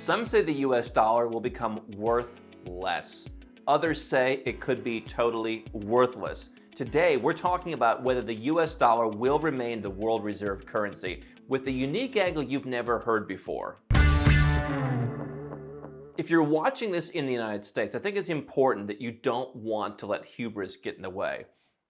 Some say the US dollar will become worth less. Others say it could be totally worthless. Today, we're talking about whether the US dollar will remain the world reserve currency with a unique angle you've never heard before. If you're watching this in the United States, I think it's important that you don't want to let hubris get in the way.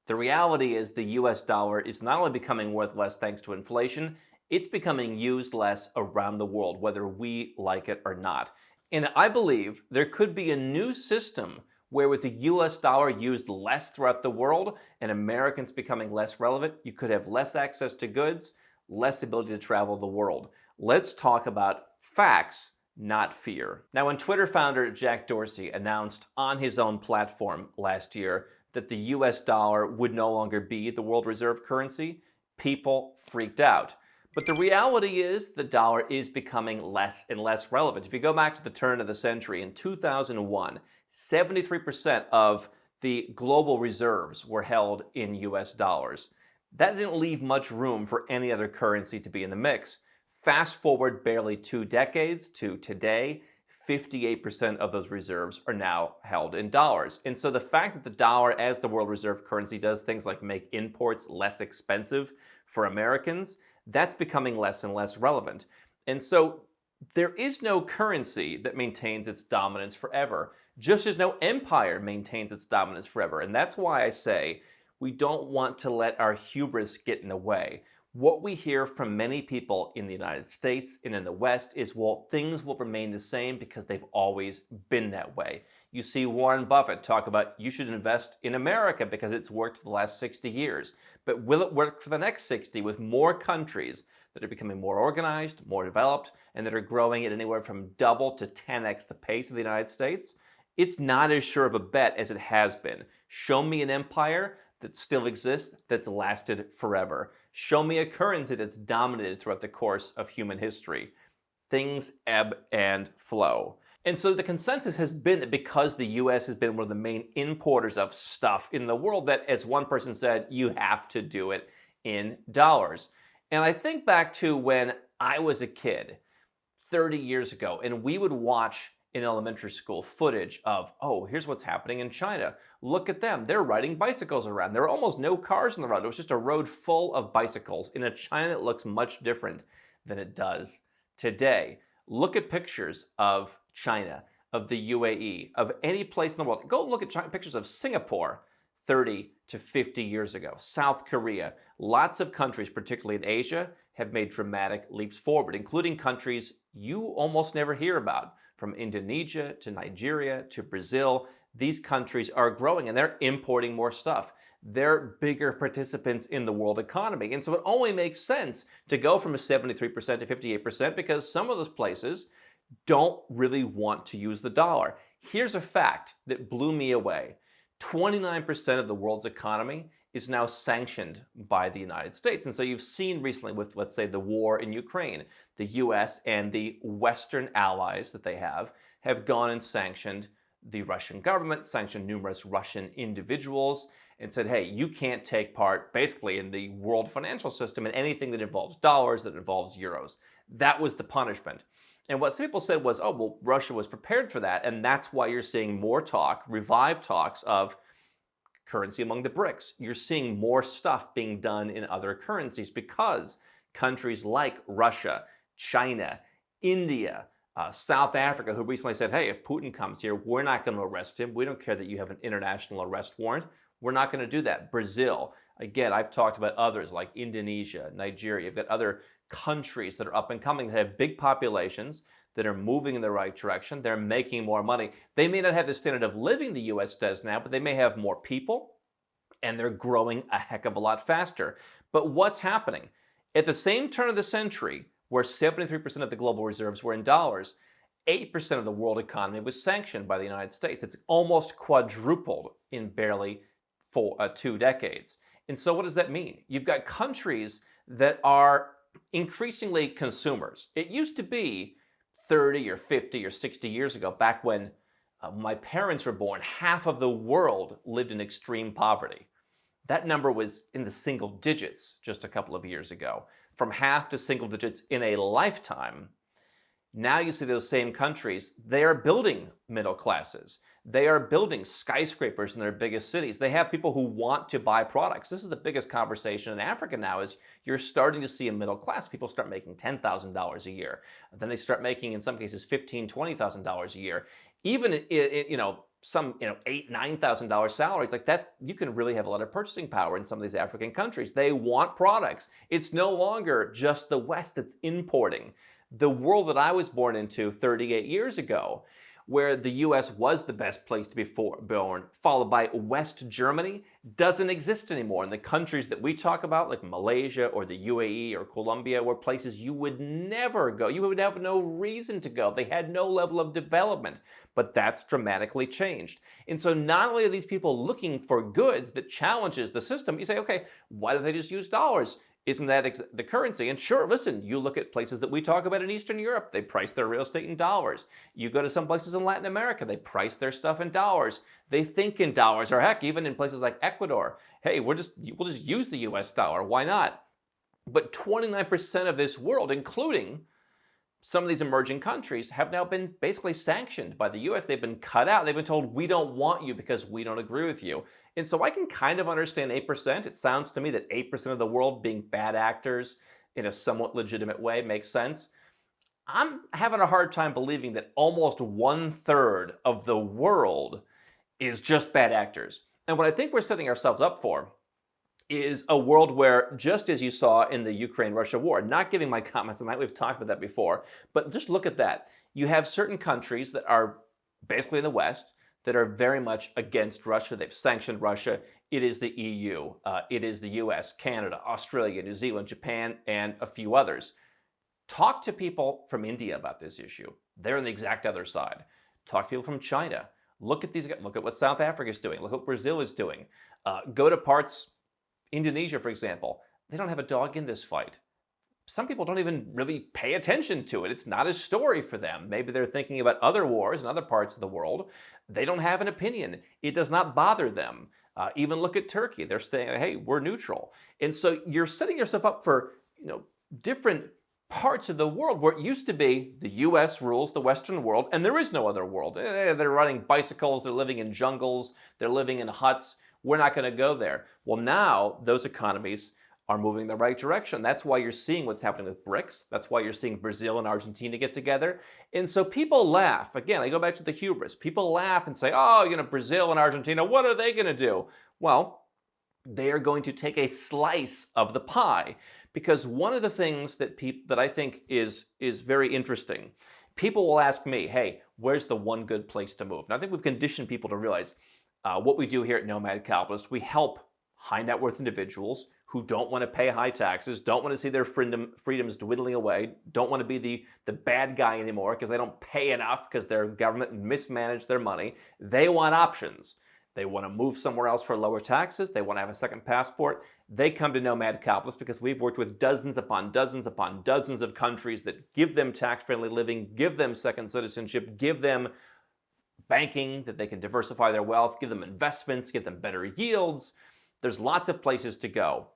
The reality is the US dollar is not only becoming worth less thanks to inflation, it's becoming used less around the world, whether we like it or not. And I believe there could be a new system where with the US dollar used less throughout the world and Americans becoming less relevant, you could have less access to goods, less ability to travel the world. Let's talk about facts, not fear. Now, when Twitter founder Jack Dorsey announced on his own platform last year that the US dollar would no longer be the world reserve currency, people freaked out. But the reality is the dollar is becoming less and less relevant. If you go back to the turn of the century, in 2001, 73% of the global reserves were held in US dollars. That didn't leave much room for any other currency to be in the mix. Fast forward barely 2 decades to today, 58% of those reserves are now held in dollars. And so the fact that the dollar as the world reserve currency does things like make imports less expensive for Americans, that's becoming less and less relevant. And so there is no currency that maintains its dominance forever, just as no empire maintains its dominance forever. And that's why I say we don't want to let our hubris get in the way. What we hear from many people in the United States and in the West is, well, things will remain the same because they've always been that way. You see Warren Buffett talk about you should invest in America because it's worked for the last 60 years. But will it work for the next 60 with more countries that are becoming more organized, more developed, and that are growing at anywhere from double to 10x the pace of the United States? It's not as sure of a bet as it has been. Show me an empire that still exists, that's lasted forever. Show me a currency that's dominated throughout the course of human history. Things ebb and flow. And so the consensus has been that because the US has been one of the main importers of stuff in the world, that, as one person said, you have to do it in dollars. And I think back to when I was a kid 30 years ago, and we would watch in elementary school footage of, oh, here's what's happening in China. Look at them. They're riding bicycles around. There are almost no cars on the road. It was just a road full of bicycles in a China that looks much different than it does today. Look at pictures of China, of the UAE, of any place in the world. Go look at pictures of Singapore 30 to 50 years ago. South Korea. Lots of countries, particularly in Asia, have made dramatic leaps forward, including countries you almost never hear about. From Indonesia to Nigeria to Brazil, these countries are growing and they're importing more stuff. They're bigger participants in the world economy. And so it only makes sense to go from a 73% to 58% because some of those places don't really want to use the dollar. Here's a fact that blew me away. 29% of the world's economy is now sanctioned by the United States. And so you've seen recently with, let's say, the war in Ukraine, the US and the Western allies that they have gone and sanctioned the Russian government, sanctioned numerous Russian individuals, and said, hey, you can't take part basically in the world financial system in anything that involves dollars, that involves euros. That was the punishment. And what some people said was, oh, well, Russia was prepared for that, and that's why you're seeing more talk, revived talks of currency among the BRICS. You're seeing more stuff being done in other currencies because countries like Russia, China, India, South Africa, who recently said, hey, if Putin comes here, we're not going to arrest him. We don't care that you have an international arrest warrant. We're not going to do that. Brazil, again, I've talked about others like Indonesia, Nigeria. You've got other countries that are up and coming that have big populations that are moving in the right direction. They're making more money. They may not have the standard of living the US does now, but they may have more people, and they're growing a heck of a lot faster. But what's happening? At the same turn of the century, where 73% of the global reserves were in dollars, 8% of the world economy was sanctioned by the United States. It's almost quadrupled in barely 2 decades. And so what does that mean? You've got countries that are increasingly consumers. It used to be 30 or 50 or 60 years ago, back when my parents were born, half of the world lived in extreme poverty. That number was in the single digits just a couple of years ago. From half to single digits in a lifetime Now you see those same countries, they are building middle classes. They are building skyscrapers in their biggest cities. They have people who want to buy products. This is the biggest conversation in Africa now is you're starting to see a middle class. People start making $10,000 a year. Then they start making, in some cases, $15,000, $20,000 a year. Even some $8,000, $9,000 salaries like that, you can really have a lot of purchasing power in some of these African countries. They want products. It's no longer just the West that's importing. The world that I was born into 38 years ago, where the US was the best place to be born, followed by West Germany, doesn't exist anymore. And the countries that we talk about, like Malaysia or the UAE or Colombia, were places you would never go. You would have no reason to go. They had no level of development. But that's dramatically changed. And so not only are these people looking for goods that challenges the system, you say, okay, why don't they just use dollars? Isn't that the currency? And sure, listen, you look at places that we talk about in Eastern Europe, they price their real estate in dollars. You go to some places in Latin America, they price their stuff in dollars. They think in dollars, or heck, even in places like Ecuador, hey, we'll just use the US dollar, why not? But 29% of this world, including some of these emerging countries, have now been basically sanctioned by the US. They've been cut out. They've been told, we don't want you because we don't agree with you. And so I can kind of understand 8%. It sounds to me that 8% of the world being bad actors in a somewhat legitimate way makes sense. I'm having a hard time believing that almost 1/3 of the world is just bad actors. And what I think we're setting ourselves up for is a world where, just as you saw in the Ukraine-Russia war, not giving my comments on that, we've talked about that before, but just look at that. You have certain countries that are basically in the West that are very much against Russia. They've sanctioned Russia. It is the EU, it is the US, Canada, Australia, New Zealand, Japan, and a few others. Talk to people from India about this issue. They're on the exact other side. Talk to people from China. Look at what South Africa is doing. Look what Brazil is doing. Go to parts, Indonesia, for example. They don't have a dog in this fight. Some people don't even really pay attention to it. It's not a story for them. Maybe they're thinking about other wars in other parts of the world. They don't have an opinion. It does not bother them. Even look at Turkey. They're saying, hey, we're neutral. And so you're setting yourself up for different parts of the world where it used to be the US rules the Western world, and there is no other world. They're riding bicycles. They're living in jungles. They're living in huts. We're not going to go there. Well, now those economies are moving in the right direction. That's why you're seeing what's happening with BRICS. That's why you're seeing Brazil and Argentina get together. And so people laugh. Again, I go back to the hubris. People laugh and say, oh, Brazil and Argentina, what are they going to do? Well, they are going to take a slice of the pie. Because one of the things that I think is very interesting, people will ask me, hey, where's the one good place to move? And I think we've conditioned people to realize what we do here at Nomad Capitalist. We help high net worth individuals who don't want to pay high taxes, don't want to see their freedoms dwindling away, don't want to be the bad guy anymore because they don't pay enough because their government mismanaged their money. They want options. They want to move somewhere else for lower taxes. They want to have a second passport. They come to Nomad Capitalist because we've worked with dozens upon dozens upon dozens of countries that give them tax-friendly living, give them second citizenship, give them banking that they can diversify their wealth, give them investments, give them better yields. There's lots of places to go.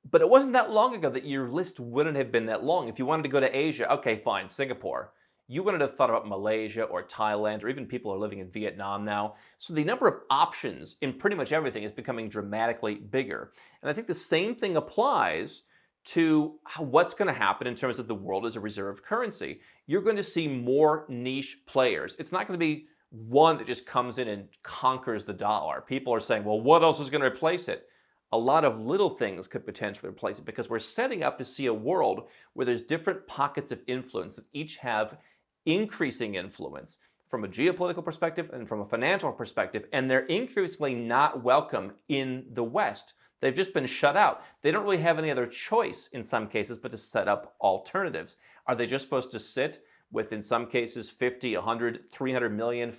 But it wasn't that long ago that your list wouldn't have been that long. If you wanted to go to Asia, okay, fine, Singapore. You wouldn't have thought about Malaysia or Thailand, or even people are living in Vietnam now. So the number of options in pretty much everything is becoming dramatically bigger. And I think the same thing applies to what's going to happen in terms of the world as a reserve currency. You're going to see more niche players. It's not going to be one that just comes in and conquers the dollar. People are saying, well, what else is going to replace it? A lot of little things could potentially replace it because we're setting up to see a world where there's different pockets of influence that each have increasing influence from a geopolitical perspective and from a financial perspective, and they're increasingly not welcome in the West. They've just been shut out. They don't really have any other choice in some cases but to set up alternatives. Are they just supposed to sit with, in some cases, 50, 100, 300 million,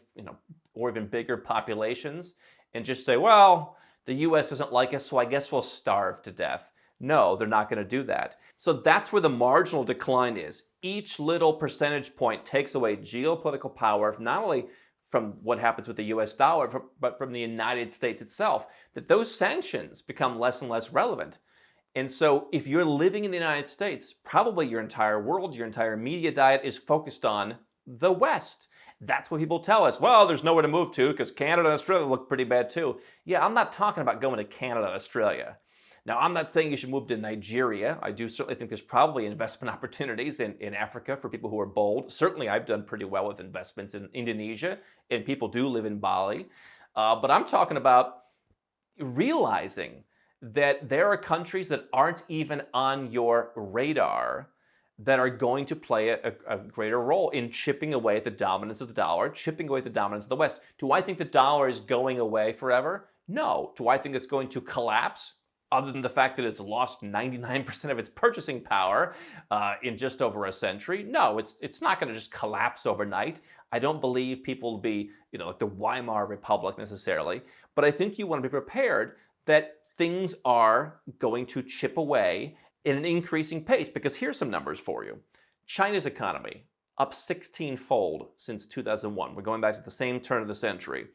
or even bigger populations and just say, well, the US doesn't like us, so I guess we'll starve to death? No, they're not going to do that. So that's where the marginal decline is. Each little percentage point takes away geopolitical power, not only from what happens with the US dollar, but from the United States itself, that those sanctions become less and less relevant. And so if you're living in the United States, probably your entire world, your entire media diet is focused on the West. That's what people tell us. Well, there's nowhere to move to because Canada and Australia look pretty bad too. Yeah, I'm not talking about going to Canada and Australia. Now, I'm not saying you should move to Nigeria. I do certainly think there's probably investment opportunities in Africa for people who are bold. Certainly, I've done pretty well with investments in Indonesia, and people do live in Bali. But I'm talking about realizing that there are countries that aren't even on your radar that are going to play a greater role in chipping away at the dominance of the dollar, chipping away at the dominance of the West. Do I think the dollar is going away forever? No. Do I think it's going to collapse? Other than the fact that it's lost 99% of its purchasing power in just over a century? No, it's not going to just collapse overnight. I don't believe people will be, like the Weimar Republic necessarily, but I think you want to be prepared that things are going to chip away in an increasing pace, because here's some numbers for you. China's economy, up 16-fold since 2001. We're going back to the same turn of the century.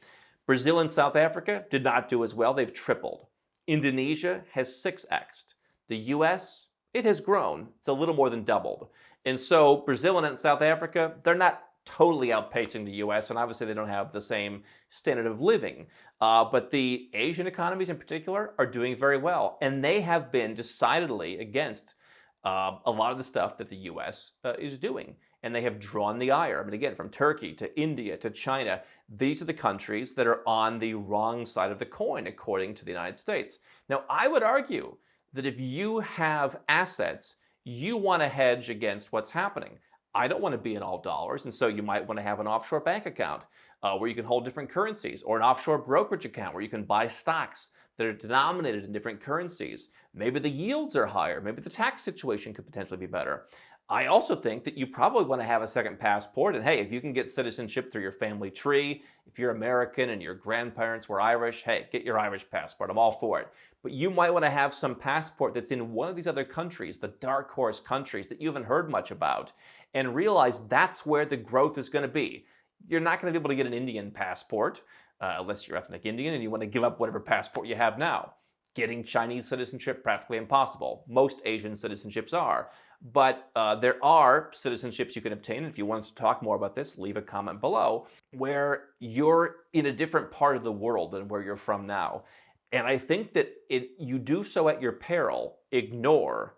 Brazil and South Africa did not do as well. They've tripled. Indonesia has 6x'd. The US, it has grown. It's a little more than doubled. And so Brazil and South Africa, they're not totally outpacing the US, and obviously they don't have the same standard of living. But the Asian economies in particular are doing very well, and they have been decidedly against a lot of the stuff that the US is doing. And they have drawn the ire. I mean, again, from Turkey to India to China, these are the countries that are on the wrong side of the coin, according to the United States. Now, I would argue that if you have assets, you want to hedge against what's happening. I don't want to be in all dollars, and so you might want to have an offshore bank account where you can hold different currencies, or an offshore brokerage account where you can buy stocks that are denominated in different currencies. Maybe the yields are higher. Maybe the tax situation could potentially be better. I also think that you probably want to have a second passport. And hey, if you can get citizenship through your family tree, if you're American and your grandparents were Irish, hey, get your Irish passport. I'm all for it. But you might want to have some passport that's in one of these other countries, the dark horse countries that you haven't heard much about, and realize that's where the growth is going to be. You're not going to be able to get an Indian passport unless you're ethnic Indian and you want to give up whatever passport you have now. Getting Chinese citizenship, practically impossible. Most Asian citizenships are. But there are citizenships you can obtain. And if you want us to talk more about this, leave a comment below, where you're in a different part of the world than where you're from now. And I think that you do so at your peril. Ignore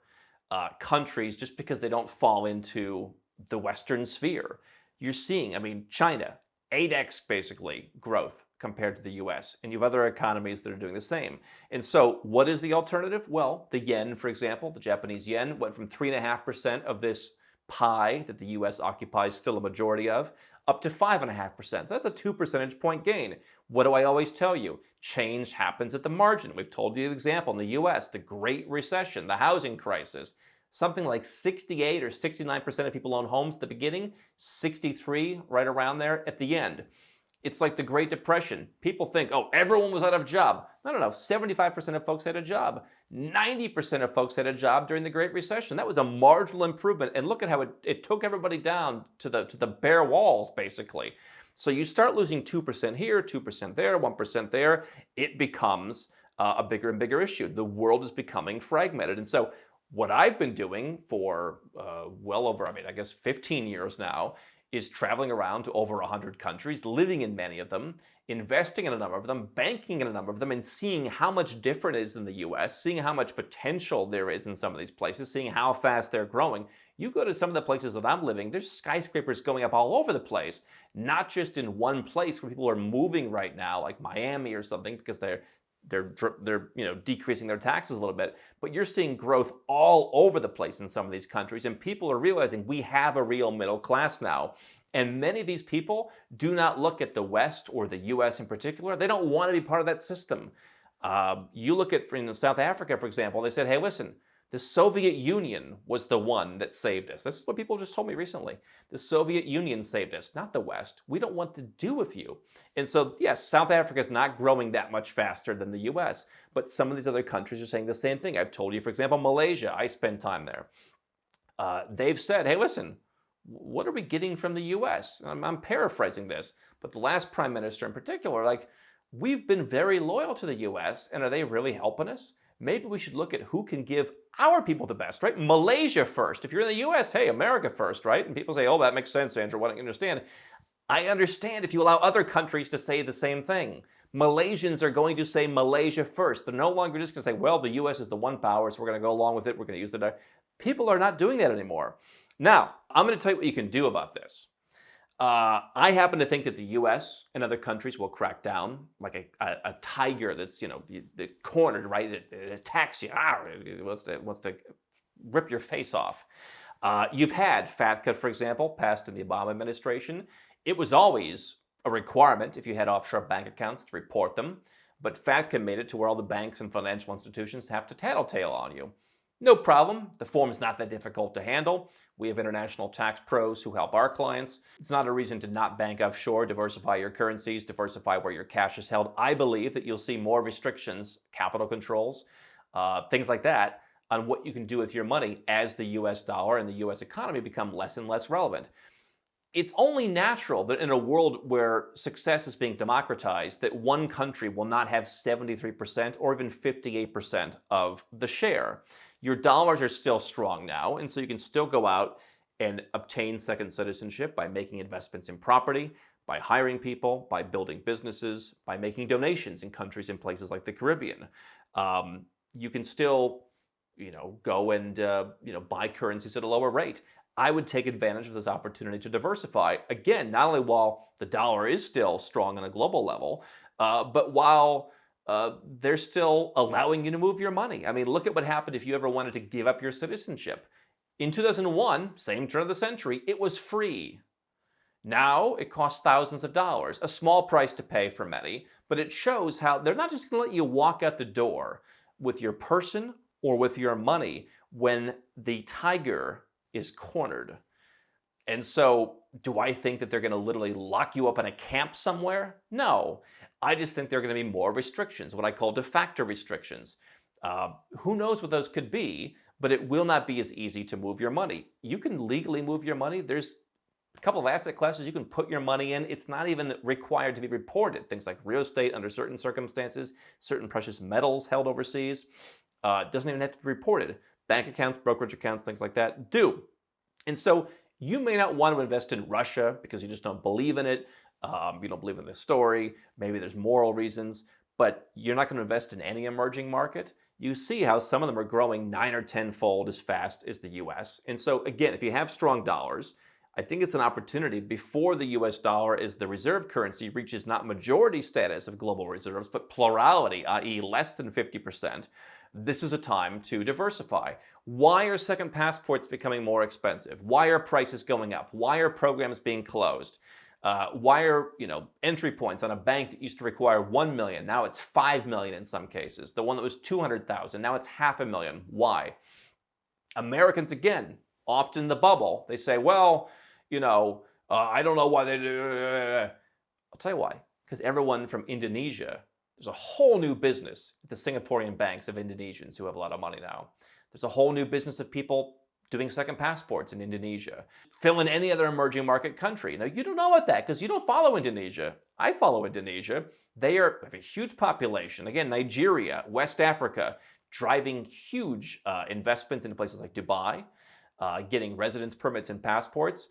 countries just because they don't fall into the Western sphere. You're seeing, China, 8x basically growth compared to the US, and you have other economies that are doing the same. And so what is the alternative? Well, the yen, for example, the Japanese yen went from 3.5% of this pie that the US occupies still a majority of, up to 5.5%. So that's a 2 percentage point gain. What do I always tell you? Change happens at the margin. We've told you the example in the US, the Great Recession, the housing crisis. Something like 68 or 69% of people own homes at the beginning, 63 right around there at the end. It's like the Great Depression. People think, oh, everyone was out of job. No. 75% of folks had a job. 90% of folks had a job during the Great Recession. That was a marginal improvement. And look at how it took everybody down to the bare walls, basically. So you start losing 2% here, 2% there, 1% there. It becomes a bigger and bigger issue. The world is becoming fragmented. And so what I've been doing for well over, 15 years now, is traveling around to over 100 countries, living in many of them, investing in a number of them, banking in a number of them, and seeing how much different it is than the US, seeing how much potential there is in some of these places, seeing how fast they're growing. You go to some of the places that I'm living, there's skyscrapers going up all over the place, not just in one place where people are moving right now, like Miami or something, because they're decreasing their taxes a little bit, but you're seeing growth all over the place in some of these countries, and people are realizing we have a real middle class now. And many of these people do not look at the West or the US in particular. They don't want to be part of that system. You look at South Africa, for example, they said, hey, listen, the Soviet Union was the one that saved us. This is what people just told me recently. The Soviet Union saved us, not the West. We don't want to do with you. And so, yes, South Africa is not growing that much faster than the US, but some of these other countries are saying the same thing. I've told you, for example, Malaysia, I spend time there. They've said, hey, listen, what are we getting from the US? I'm paraphrasing this, but the last prime minister in particular, we've been very loyal to the US, and are they really helping us? maybe we should look at who can give our people the best, right? Malaysia first. If you're in the US, hey, America first, right? And people say, oh, that makes sense, Andrew. Why don't you understand? I understand if you allow other countries to say the same thing. Malaysians are going to say Malaysia first. They're no longer just going to say, well, the US is the one power, so we're going to go along with it. We're going to use the... People are not doing that anymore. Now, I'm going to tell you what you can do about this. I happen to think that the U.S. and other countries will crack down like a tiger that's, cornered, right? It attacks you. It wants to rip your face off. You've had FATCA, for example, passed in the Obama administration. It was always a requirement if you had offshore bank accounts to report them. But FATCA made it to where all the banks and financial institutions have to tattletale on you. No problem. The form is not that difficult to handle. We have international tax pros who help our clients. It's not a reason to not bank offshore, diversify your currencies, diversify where your cash is held. I believe that you'll see more restrictions, capital controls, things like that, on what you can do with your money as the US dollar and the US economy become less and less relevant. It's only natural that in a world where success is being democratized, that one country will not have 73% or even 58% of the share. Your dollars are still strong now, and so you can still go out and obtain second citizenship by making investments in property, by hiring people, by building businesses, by making donations in countries and places like the Caribbean. You can still, go and buy currencies at a lower rate. I would take advantage of this opportunity to diversify. Again, not only while the dollar is still strong on a global level, but while they're still allowing you to move your money. I mean, look at what happened if you ever wanted to give up your citizenship. In 2001, same turn of the century, it was free. Now it costs thousands of dollars, a small price to pay for many, but it shows how they're not just going to let you walk out the door with your person or with your money when the tiger is cornered. And so, do I think that they're going to literally lock you up in a camp somewhere? No. I just think there are going to be more restrictions, what I call de facto restrictions. Who knows what those could be, but it will not be as easy to move your money. You can legally move your money. There's a couple of asset classes you can put your money in. It's not even required to be reported. Things like real estate under certain circumstances, certain precious metals held overseas. Doesn't even have to be reported. Bank accounts, brokerage accounts, things like that do. And so you may not want to invest in Russia because you just don't believe in it. You don't believe in the story. Maybe there's moral reasons, but you're not going to invest in any emerging market. You see how some of them are growing 9 or 10-fold as fast as the US. And so again, if you have strong dollars, I think it's an opportunity before the US dollar as the reserve currency reaches not majority status of global reserves, but plurality, i.e. less than 50%. This is a time to diversify. Why are second passports becoming more expensive? Why are prices going up? Why are programs being closed? Why are entry points on a bank that used to require 1 million, now it's 5 million in some cases. The one that was 200,000, now it's 500,000. Why? Americans, again, often the bubble. They say, well, I don't know why they do. I'll tell you why. Because everyone from Indonesia, there's a whole new business at the Singaporean banks of Indonesians who have a lot of money now. There's a whole new business of people doing second passports in Indonesia. Fill in any other emerging market country. Now, you don't know about that because you don't follow Indonesia. I follow Indonesia. They have a huge population. Again, Nigeria, West Africa, driving huge investments into places like Dubai, getting residence permits and passports.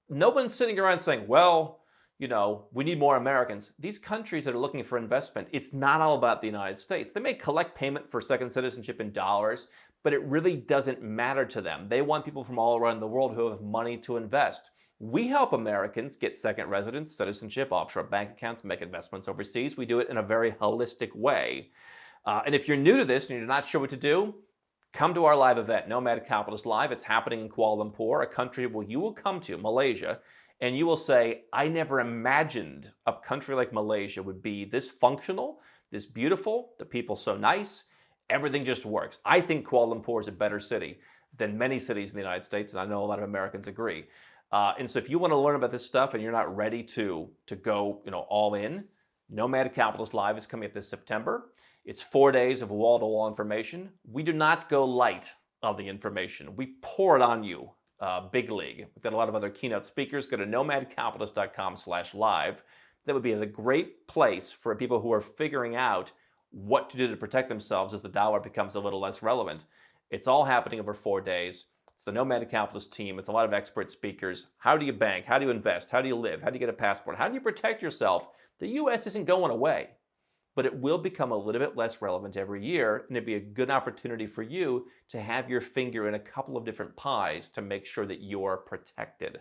No one's sitting around saying, well, we need more Americans. These countries that are looking for investment, it's not all about the United States. They may collect payment for second citizenship in dollars, but it really doesn't matter to them. They want people from all around the world who have money to invest. We help Americans get second residence, citizenship, offshore bank accounts, make investments overseas. We do it in a very holistic way. And if you're new to this and you're not sure what to do, come to our live event, Nomad Capitalist Live. It's happening in Kuala Lumpur, a country where you will come to, Malaysia, and you will say, I never imagined a country like Malaysia would be this functional, this beautiful, the people so nice, everything just works. I think Kuala Lumpur is a better city than many cities in the United States, and I know a lot of Americans agree. And so if you want to learn about this stuff and you're not ready to go all in, Nomad Capitalist Live is coming up this September. It's 4 days of wall-to-wall information. We do not go light on the information. We pour it on you. Big league. We've got a lot of other keynote speakers. Go to nomadcapitalist.com/live. That would be a great place for people who are figuring out what to do to protect themselves as the dollar becomes a little less relevant. It's all happening over 4 days. It's the Nomad Capitalist team. It's a lot of expert speakers. How do you bank? How do you invest? How do you live? How do you get a passport? How do you protect yourself? The US isn't going away, but it will become a little bit less relevant every year, and it'd be a good opportunity for you to have your finger in a couple of different pies to make sure that you're protected.